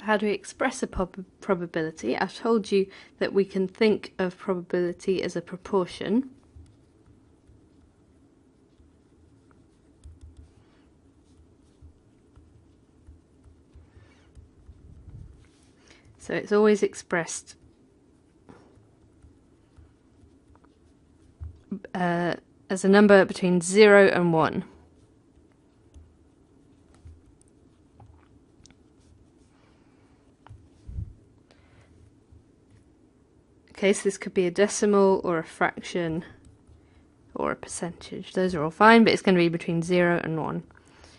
how do we express a probability? I've told you that we can think of probability as a proportion. So it's always expressed as a number between 0 and 1. Okay, so this could be a decimal or a fraction or a percentage. Those are all fine, but it's going to be between 0 and 1.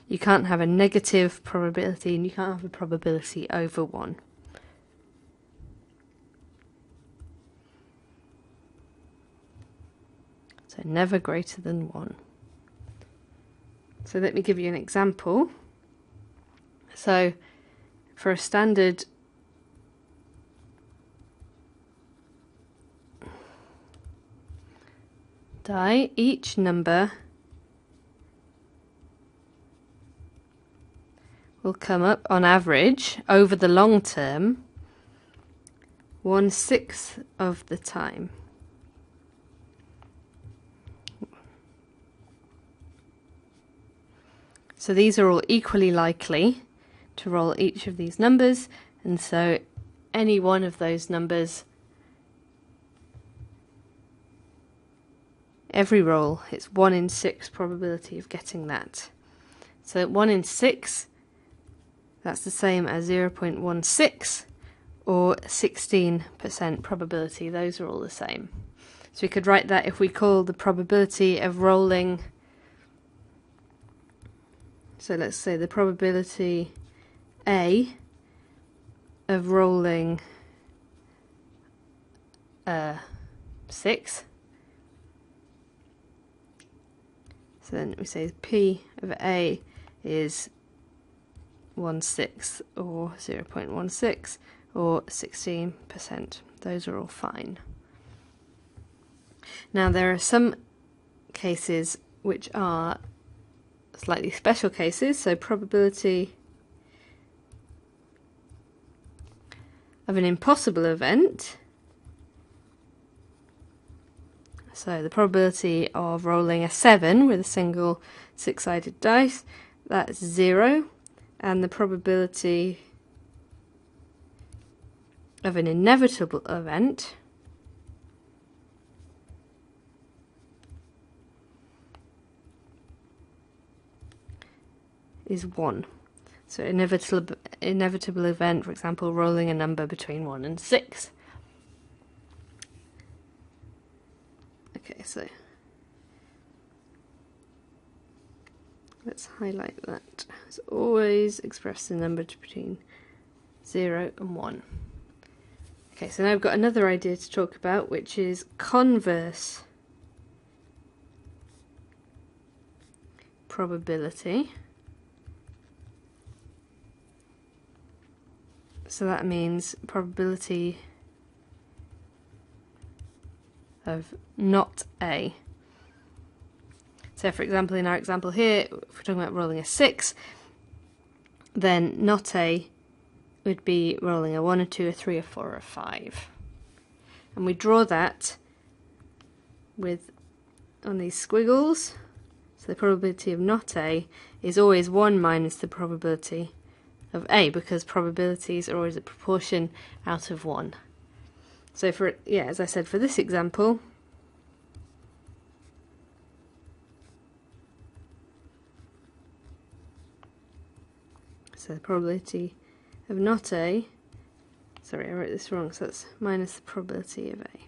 You can't have a negative probability and you can't have a probability over 1. So never greater than 1. So let me give you an example. So for a standard die, each number will come up on average over the long term 1/6 of the time. So these are all equally likely to roll each of these numbers, and so any one of those numbers, every roll, it's 1 in 6 probability of getting that. So 1 in 6, that's the same as 0.16 or 16% probability. Those are all the same. So we could write that if we call the probability of rolling, so let's say the probability A of rolling 6. So then we say P of A is 1/6 or 0.16 or 16%. Those are all fine. Now there are some cases which are slightly special cases, so probability of an impossible event. So the probability of rolling a 7 with a single 6-sided dice, that's 0, and the probability of an inevitable event is 1. So inevitable event, for example, rolling a number between 1 and 6. Okay, so let's highlight that. It's always expressed a number between 0 and 1. Okay, so now I've got another idea to talk about, which is converse probability. So that means probability of not A. So for example, in our example here, if we're talking about rolling a 6, then not A would be rolling a 1, a 2, a 3, a 4, or a 5. And we draw that with on these squiggles. So the probability of not A is always 1 minus the probability of A, because probabilities are always a proportion out of 1. So for, as I said, for this example, so the probability of not A, sorry, I wrote this wrong, so that's minus the probability of A.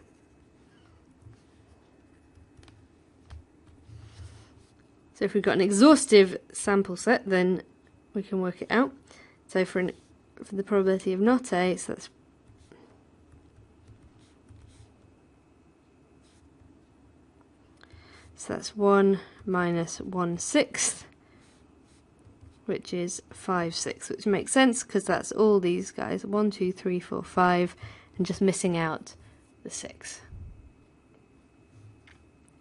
So if we've got an exhaustive sample set, then we can work it out. So for the probability of not A, so that's 1 minus 1/6, which is 5/6, which makes sense because that's all these guys, 1, 2, 3, 4, 5, and just missing out the 6.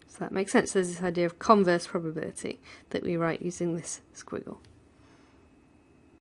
So that makes sense. There's this idea of converse probability that we write using this squiggle.